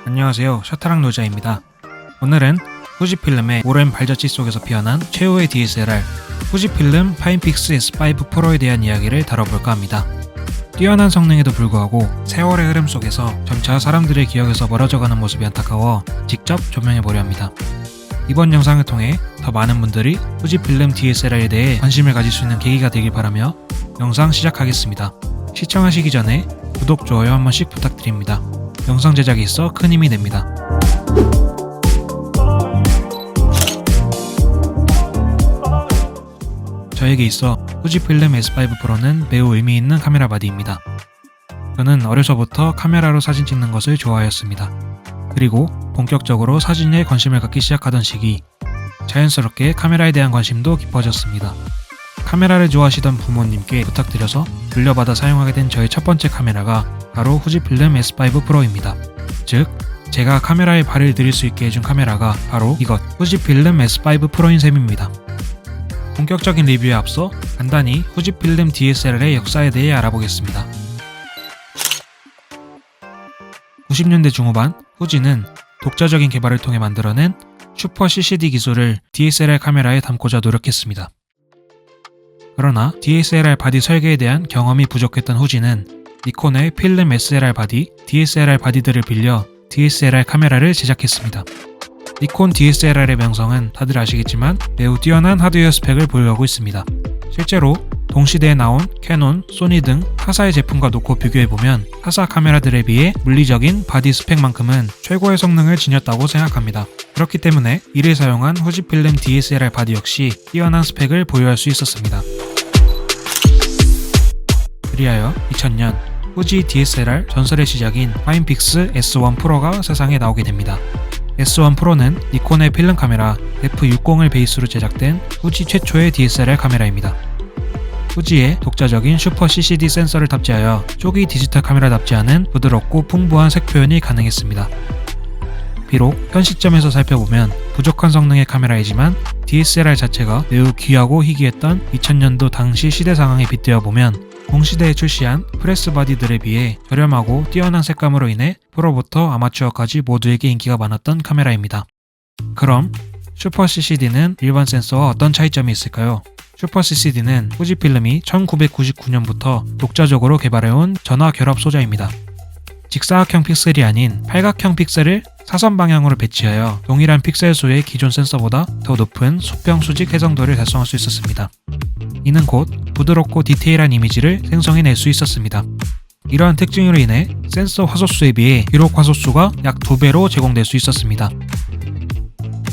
안녕하세요, 셔터랑 노자입니다. 오늘은 후지필름의 오랜 발자취 속에서 피어난 최후의 DSLR 후지필름 파인픽스 S5 프로에 대한 이야기를 다뤄볼까 합니다. 뛰어난 성능에도 불구하고 세월의 흐름 속에서 점차 사람들의 기억에서 멀어져가는 모습이 안타까워 직접 조명해보려 합니다. 이번 영상을 통해 더 많은 분들이 후지필름 DSLR에 대해 관심을 가질 수 있는 계기가 되길 바라며 영상 시작하겠습니다. 시청하시기 전에 구독, 좋아요 한 번씩 부탁드립니다. 영상 제작에 있어 큰 힘이 됩니다. 저에게 있어 후지필름 S5 프로는 매우 의미 있는 카메라 바디입니다. 저는 어려서부터 카메라로 사진 찍는 것을 좋아하였습니다. 그리고 본격적으로 사진에 관심을 갖기 시작하던 시기, 자연스럽게 카메라에 대한 관심도 깊어졌습니다. 카메라를 좋아하시던 부모님께 부탁드려서 물려받아 사용하게 된 저의 첫 번째 카메라가 바로 후지필름 S5 프로입니다. 즉, 제가 카메라에 발을 들일 수 있게 해준 카메라가 바로 이것, 후지필름 S5 프로인 셈입니다. 본격적인 리뷰에 앞서 간단히 후지필름 DSLR의 역사에 대해 알아보겠습니다. 90년대 중후반, 후지는 독자적인 개발을 통해 만들어낸 슈퍼 CCD 기술을 DSLR 카메라에 담고자 노력했습니다. 그러나 DSLR 바디 설계에 대한 경험이 부족했던 후지는 니콘의 필름 SLR 바디, DSLR 바디들을 빌려 DSLR 카메라를 제작했습니다. 니콘 DSLR의 명성은 다들 아시겠지만 매우 뛰어난 하드웨어 스펙을 보유하고 있습니다. 실제로 동시대에 나온 캐논, 소니 등 타사의 제품과 놓고 비교해보면 타사 카메라들에 비해 물리적인 바디 스펙만큼은 최고의 성능을 지녔다고 생각합니다. 그렇기 때문에 이를 사용한 후지필름 DSLR 바디 역시 뛰어난 스펙을 보유할 수 있었습니다. 그리하여 2000년 후지 DSLR 전설의 시작인 파인픽스 S1 프로가 세상에 나오게 됩니다. S1 프로는 니콘의 필름 카메라 F60을 베이스로 제작된 후지 최초의 DSLR 카메라입니다. 후지의 독자적인 슈퍼 CCD 센서를 탑재하여 초기 디지털 카메라답지 않은 부드럽고 풍부한 색 표현이 가능했습니다. 비록 현 시점에서 살펴보면 부족한 성능의 카메라이지만 DSLR 자체가 매우 귀하고 희귀했던 2000년도 당시 시대 상황에 빗대어 보면 동시대에 출시한 프레스 바디들에 비해 저렴하고 뛰어난 색감으로 인해 프로부터 아마추어까지 모두에게 인기가 많았던 카메라입니다. 그럼 슈퍼 CCD는 일반 센서와 어떤 차이점이 있을까요? 슈퍼 CCD는 후지필름이 1999년부터 독자적으로 개발해온 전화 결합 소자입니다. 직사각형 픽셀이 아닌 팔각형 픽셀을 사선 방향으로 배치하여 동일한 픽셀 수의 기존 센서보다 더 높은 수평 수직 해상도를 달성할 수 있었습니다. 이는 곧 부드럽고 디테일한 이미지를 생성해낼 수 있었습니다. 이러한 특징으로 인해 센서 화소수에 비해 기록 화소수가 약 2배로 제공될 수 있었습니다.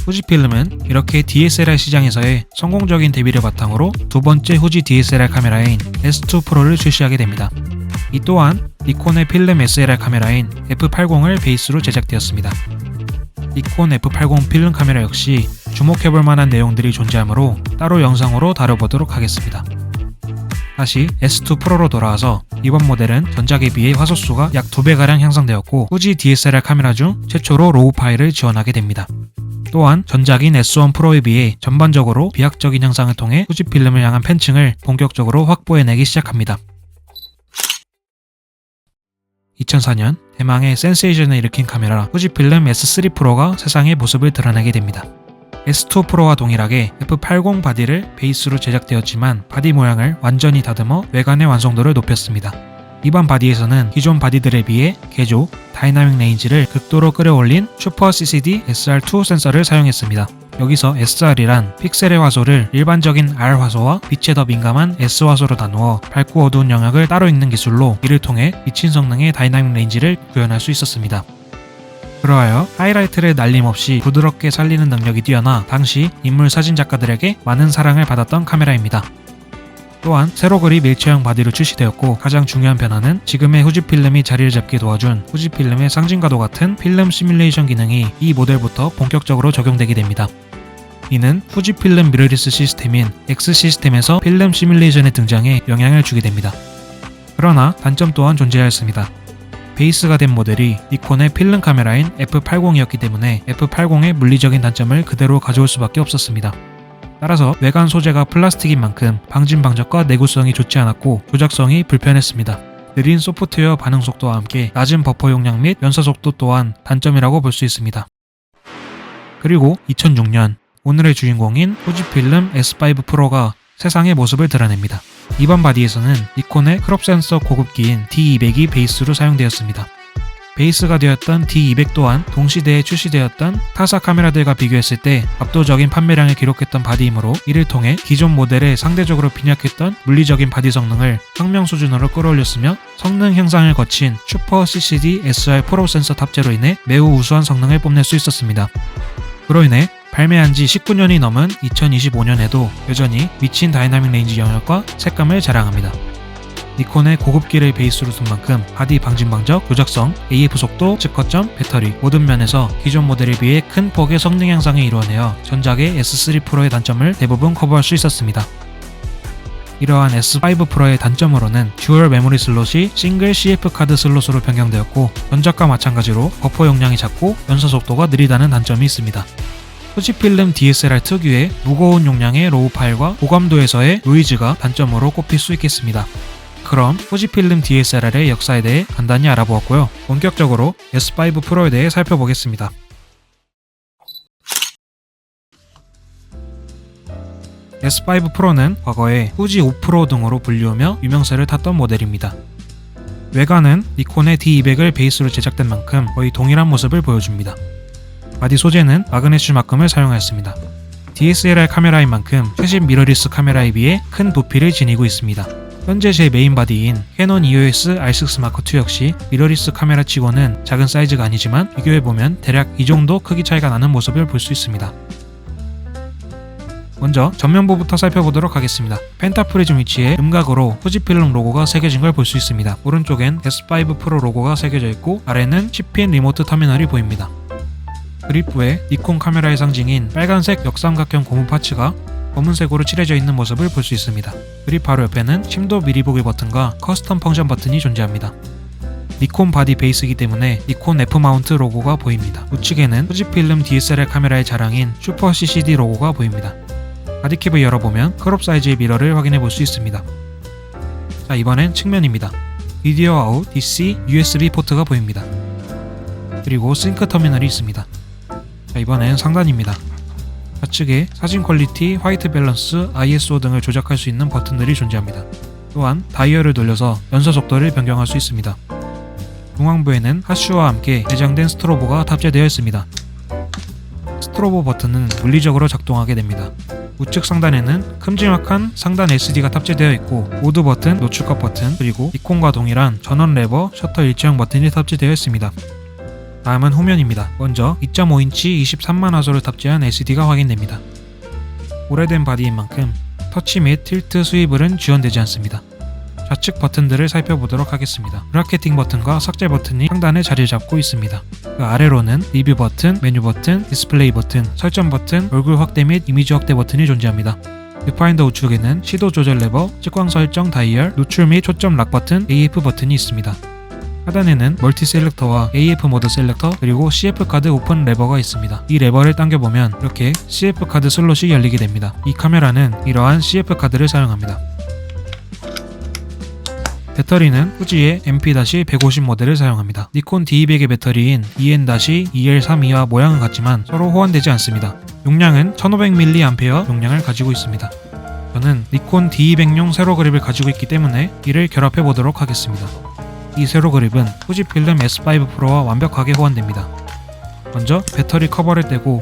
후지필름은 이렇게 DSLR 시장에서의 성공적인 데뷔를 바탕으로 두 번째 후지 DSLR 카메라인 S2 프로를 출시하게 됩니다. 이 또한 니콘의 필름 SLR 카메라인 F80을 베이스로 제작되었습니다. 니콘 F80 필름 카메라 역시 주목해볼 만한 내용들이 존재하므로 따로 영상으로 다뤄보도록 하겠습니다. 다시 S2 프로로 돌아와서 이번 모델은 전작에 비해 화소수가 약 2배가량 향상되었고 후지 DSLR 카메라 중 최초로 로우 파일을 지원하게 됩니다. 또한 전작인 S1 프로에 비해 전반적으로 비약적인 향상을 통해 후지필름을 향한 팬층을 본격적으로 확보해내기 시작합니다. 2004년 대망의 센세이션을 일으킨 카메라 후지필름 S3 프로가 세상의 모습을 드러내게 됩니다. S2 프로와 동일하게 F80 바디를 베이스로 제작되었지만 바디 모양을 완전히 다듬어 외관의 완성도를 높였습니다. 이번 바디에서는 기존 바디들에 비해 개조, 다이나믹 레인지를 극도로 끌어올린 슈퍼 CCD SR2 센서를 사용했습니다. 여기서 SR이란 픽셀의 화소를 일반적인 R 화소와 빛에 더 민감한 S 화소로 나누어 밝고 어두운 영역을 따로 읽는 기술로 이를 통해 미친 성능의 다이나믹 레인지를 구현할 수 있었습니다. 그러하여 하이라이트를 날림없이 부드럽게 살리는 능력이 뛰어나 당시 인물 사진 작가들에게 많은 사랑을 받았던 카메라입니다. 또한 세로 그립 일체형 바디로 출시되었고 가장 중요한 변화는 지금의 후지필름이 자리를 잡게 도와준 후지필름의 상징과도 같은 필름 시뮬레이션 기능이 이 모델부터 본격적으로 적용되게 됩니다. 이는 후지필름 미러리스 시스템인 X 시스템에서 필름 시뮬레이션의 등장에 영향을 주게 됩니다. 그러나 단점 또한 존재하였습니다. 베이스가 된 모델이 니콘의 필름 카메라인 F80이었기 때문에 F80의 물리적인 단점을 그대로 가져올 수밖에 없었습니다. 따라서 외관 소재가 플라스틱인 만큼 방진 방적과 내구성이 좋지 않았고 조작성이 불편했습니다. 느린 소프트웨어 반응 속도와 함께 낮은 버퍼 용량 및 연사 속도 또한 단점이라고 볼 수 있습니다. 그리고 2006년 오늘의 주인공인 후지필름 S5 프로가 세상의 모습을 드러냅니다. 이번 바디에서는 니콘의 크롭 센서 고급기인 D200이 베이스로 사용되었습니다. 베이스가 되었던 D200 또한 동시대에 출시되었던 타사 카메라들과 비교했을 때 압도적인 판매량을 기록했던 바디이므로 이를 통해 기존 모델에 상대적으로 빈약했던 물리적인 바디 성능을 혁명 수준으로 끌어올렸으며 성능 향상을 거친 슈퍼 CCD SR 프로 센서 탑재로 인해 매우 우수한 성능을 뽐낼 수 있었습니다. 그로 인해 발매한 지 19년이 넘은 2025년에도 여전히 미친 다이나믹 레인지 영역과 색감을 자랑합니다. 니콘의 고급기를 베이스로 둔 만큼 바디 방진방적, 조작성, AF 속도, 즉거점, 배터리 모든 면에서 기존 모델에 비해 큰 폭의 성능 향상을 이루어내어 전작의 S3 프로의 단점을 대부분 커버할 수 있었습니다. 이러한 S5 프로의 단점으로는 듀얼 메모리 슬롯이 싱글 CF 카드 슬롯으로 변경되었고 전작과 마찬가지로 버퍼 용량이 작고 연사 속도가 느리다는 단점이 있습니다. 후지필름 DSLR 특유의 무거운 용량의 로우 파일과 고감도에서의 노이즈가 단점으로 꼽힐 수 있겠습니다. 그럼 후지필름 DSLR의 역사에 대해 간단히 알아보았고요. 본격적으로 S5 프로에 대해 살펴보겠습니다. S5 프로는 과거에 후지 5 프로 등으로 불리우며 유명세를 탔던 모델입니다. 외관은 니콘의 D200을 베이스로 제작된 만큼 거의 동일한 모습을 보여줍니다. 바디 소재는 마그네슘 합금을 사용하였습니다. DSLR 카메라인 만큼 최신 미러리스 카메라에 비해 큰 부피를 지니고 있습니다. 현재 제 메인 바디인 캐논 EOS R6 마크 II 역시 미러리스 카메라 치고는 작은 사이즈가 아니지만 비교해보면 대략 이 정도 크기 차이가 나는 모습을 볼 수 있습니다. 먼저 전면부부터 살펴보도록 하겠습니다. 펜타프리즘 위치에 음각으로 후지필름 로고가 새겨진 걸 볼 수 있습니다. 오른쪽엔 S5 프로 로고가 새겨져 있고 아래는 10핀 리모트 터미널이 보입니다. 그립부에 니콘 카메라의 상징인 빨간색 역삼각형 고무 파츠가 검은색으로 칠해져 있는 모습을 볼 수 있습니다. 그립 바로 옆에는 심도 미리 보기 버튼과 커스텀 펑션 버튼이 존재합니다. 니콘 바디 베이스이기 때문에 니콘 F 마운트 로고가 보입니다. 우측에는 후지필름 DSLR 카메라의 자랑인 슈퍼 CCD 로고가 보입니다. 바디캡을 열어보면 크롭 사이즈의 미러를 확인해 볼 수 있습니다. 자, 이번엔 측면입니다. 비디오 아웃, DC, USB 포트가 보입니다. 그리고 싱크 터미널이 있습니다. 자, 이번엔 상단입니다. 좌측에 사진 퀄리티, 화이트 밸런스, ISO 등을 조작할 수 있는 버튼들이 존재합니다. 또한 다이얼을 돌려서 연사 속도를 변경할 수 있습니다. 중앙부에는 하슈와 함께 내장된 스트로보가 탑재되어 있습니다. 스트로보 버튼은 물리적으로 작동하게 됩니다. 우측 상단에는 큼지막한 상단 LCD가 탑재되어 있고 모드 버튼, 노출컷 버튼, 그리고 니콘과 동일한 전원 레버, 셔터 일체형 버튼이 탑재되어 있습니다. 다음은 후면입니다. 먼저 2.5인치 23만 화소를 탑재한 LCD가 확인됩니다. 오래된 바디인 만큼 터치 및 틸트 스위블은 지원되지 않습니다. 좌측 버튼들을 살펴보도록 하겠습니다. 브라켓팅 버튼과 삭제 버튼이 상단에 자리를 잡고 있습니다. 그 아래로는 리뷰 버튼, 메뉴 버튼, 디스플레이 버튼, 설정 버튼, 얼굴 확대 및 이미지 확대 버튼이 존재합니다. 뷰파인더 우측에는 시도 조절 레버, 측광 설정 다이얼, 노출 및 초점 락 버튼, AF 버튼이 있습니다. 하단에는 멀티 셀렉터와 AF 모드 셀렉터 그리고 CF 카드 오픈 레버가 있습니다. 이 레버를 당겨보면 이렇게 CF 카드 슬롯이 열리게 됩니다. 이 카메라는 이러한 CF 카드를 사용합니다. 배터리는 후지의 MP-150 모델을 사용합니다. 니콘 D200의 배터리인 EN-EL32와 모양은 같지만 서로 호환되지 않습니다. 용량은 1500mAh 용량을 가지고 있습니다. 저는 니콘 D200용 세로 그립을 가지고 있기 때문에 이를 결합해 보도록 하겠습니다. 이 세로 그립은 후지필름 S5 프로와 완벽하게 호환됩니다. 먼저 배터리 커버를 떼고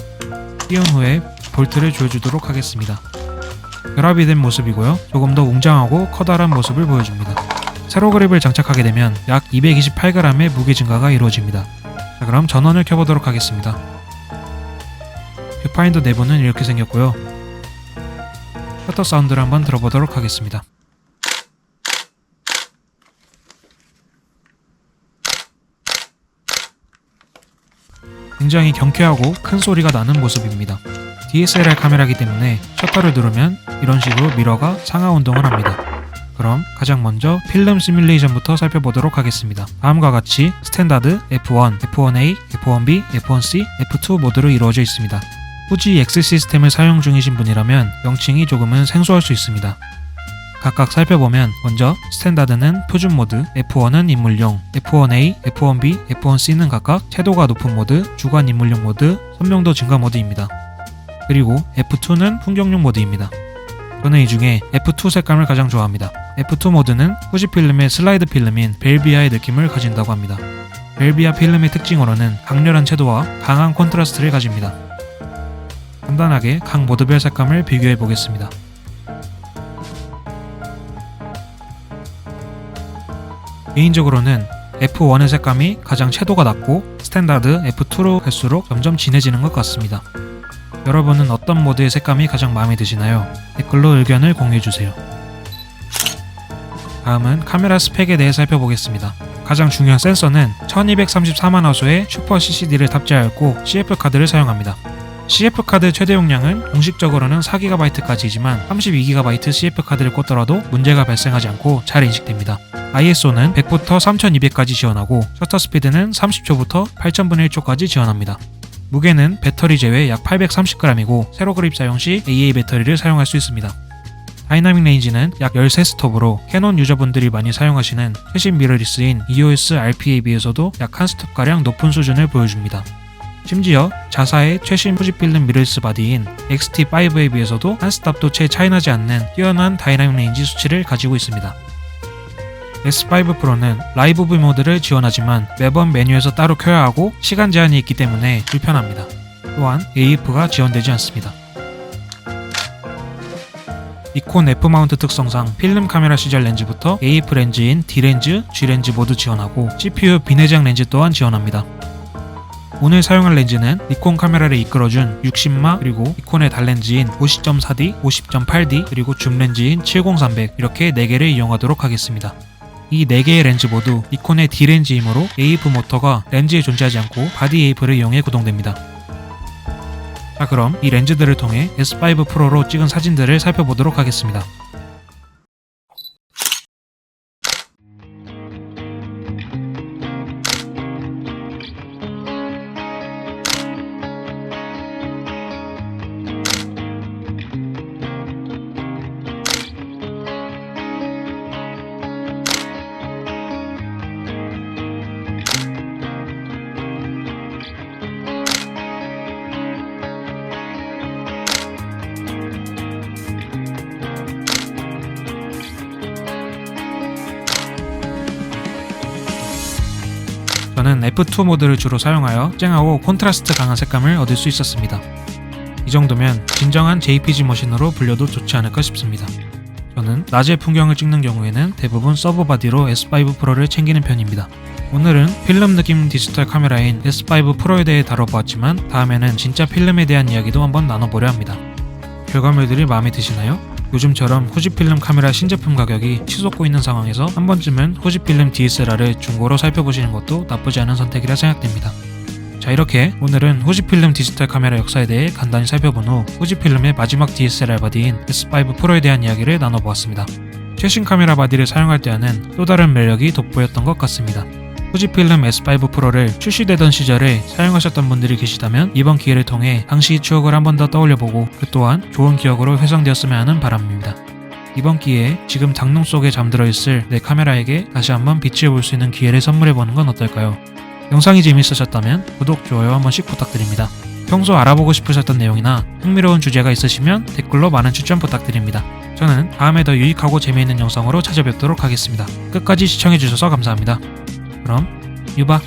띄운 후에 볼트를 조여주도록 하겠습니다. 결합이 된 모습이고요. 조금 더 웅장하고 커다란 모습을 보여줍니다. 세로 그립을 장착하게 되면 약 228g의 무게 증가가 이루어집니다. 자, 그럼 전원을 켜보도록 하겠습니다. 뷰파인더 내부는 이렇게 생겼고요. 셔터 사운드를 한번 들어보도록 하겠습니다. 굉장히 경쾌하고 큰 소리가 나는 모습입니다. DSLR 카메라이기 때문에 셔터를 누르면 이런 식으로 미러가 상하 운동을 합니다. 그럼 가장 먼저 필름 시뮬레이션부터 살펴보도록 하겠습니다. 다음과 같이 스탠다드 F1, F1A, F1B, F1C, F2 모드로 이루어져 있습니다. 후지 X 시스템을 사용 중이신 분이라면 명칭이 조금은 생소할 수 있습니다. 각각 살펴보면 먼저 스탠다드는 표준 모드, F1은 인물용, F1A, F1B, F1C는 각각 채도가 높은 모드, 주간 인물용 모드, 선명도 증가 모드입니다. 그리고 F2는 풍경용 모드입니다. 저는 이 중에 F2 색감을 가장 좋아합니다. F2 모드는 후지 필름의 슬라이드 필름인 벨비아의 느낌을 가진다고 합니다. 벨비아 필름의 특징으로는 강렬한 채도와 강한 콘트라스트를 가집니다. 간단하게 각 모드별 색감을 비교해 보겠습니다. 개인적으로는 F1의 색감이 가장 채도가 낮고 스탠다드 F2로 갈수록 점점 진해지는 것 같습니다. 여러분은 어떤 모드의 색감이 가장 마음에 드시나요? 댓글로 의견을 공유해주세요. 다음은 카메라 스펙에 대해 살펴보겠습니다. 가장 중요한 센서는 1234만 화소의 슈퍼 CCD를 탑재하였고 CF 카드를 사용합니다. CF 카드 최대 용량은 공식적으로는 4GB까지이지만 32GB CF 카드를 꽂더라도 문제가 발생하지 않고 잘 인식됩니다. ISO는 100부터 3200까지 지원하고 셔터 스피드는 30초부터 8000분의 1초까지 지원합니다. 무게는 배터리 제외 약 830g이고 세로 그립 사용 시 AA 배터리를 사용할 수 있습니다. 다이나믹 레인지는 약 13스톱으로 캐논 유저분들이 많이 사용하시는 최신 미러리스인 EOS RP에 비해서도 약 1스톱가량 높은 수준을 보여줍니다. 심지어 자사의 최신 후지필름 미러리스 바디인 XT5에 비해서도 한 스탑도 채 차이나지 않는 뛰어난 다이나믹 레인지 수치를 가지고 있습니다. S5 프로는 라이브 V 모드를 지원하지만 매번 메뉴에서 따로 켜야 하고 시간 제한이 있기 때문에 불편합니다. 또한 AF가 지원되지 않습니다. 니콘 F마운트 특성상 필름 카메라 시절 렌즈부터 AF 렌즈인 D렌즈, G렌즈 모두 지원하고 CPU 비내장 렌즈 또한 지원합니다. 오늘 사용할 렌즈는 니콘 카메라를 이끌어준 60마 그리고 니콘의 달렌즈인 50.4D, 50.8D 그리고 줌렌즈인 70300 이렇게 4개를 이용하도록 하겠습니다. 이 4개의 렌즈 모두 니콘의 D렌즈이므로 AF 모터가 렌즈에 존재하지 않고 바디 AF를 이용해 구동됩니다. 자, 그럼 이 렌즈들을 통해 S5 프로로 찍은 사진들을 살펴보도록 하겠습니다. 저는 F2 모드를 주로 사용하여 쨍하고 콘트라스트 강한 색감을 얻을 수 있었습니다. 이 정도면 진정한 JPG 머신으로 불려도 좋지 않을까 싶습니다. 저는 낮의 풍경을 찍는 경우에는 대부분 서브 바디로 S5 프로를 챙기는 편입니다. 오늘은 필름 느낌 디지털 카메라인 S5 프로에 대해 다뤄보았지만 다음에는 진짜 필름에 대한 이야기도 한번 나눠보려 합니다. 결과물들이 마음에 드시나요? 요즘처럼 후지필름 카메라 신제품 가격이 치솟고 있는 상황에서 한 번쯤은 후지필름 DSLR을 중고로 살펴보시는 것도 나쁘지 않은 선택이라 생각됩니다. 자, 이렇게 오늘은 후지필름 디지털 카메라 역사에 대해 간단히 살펴본 후 후지필름의 마지막 DSLR 바디인 S5 프로에 대한 이야기를 나눠보았습니다. 최신 카메라 바디를 사용할 때와는 또 다른 매력이 돋보였던 것 같습니다. 후지필름 S5 프로를 출시되던 시절에 사용하셨던 분들이 계시다면 이번 기회를 통해 당시 추억을 한 번 더 떠올려보고 그 또한 좋은 기억으로 회상되었으면 하는 바람입니다. 이번 기회에 지금 장롱 속에 잠들어 있을 내 카메라에게 다시 한번 빛을 볼 수 있는 기회를 선물해보는 건 어떨까요? 영상이 재밌으셨다면 구독, 좋아요 한 번씩 부탁드립니다. 평소 알아보고 싶으셨던 내용이나 흥미로운 주제가 있으시면 댓글로 많은 추천 부탁드립니다. 저는 다음에 더 유익하고 재미있는 영상으로 찾아뵙도록 하겠습니다. 끝까지 시청해주셔서 감사합니다. 그럼 유바.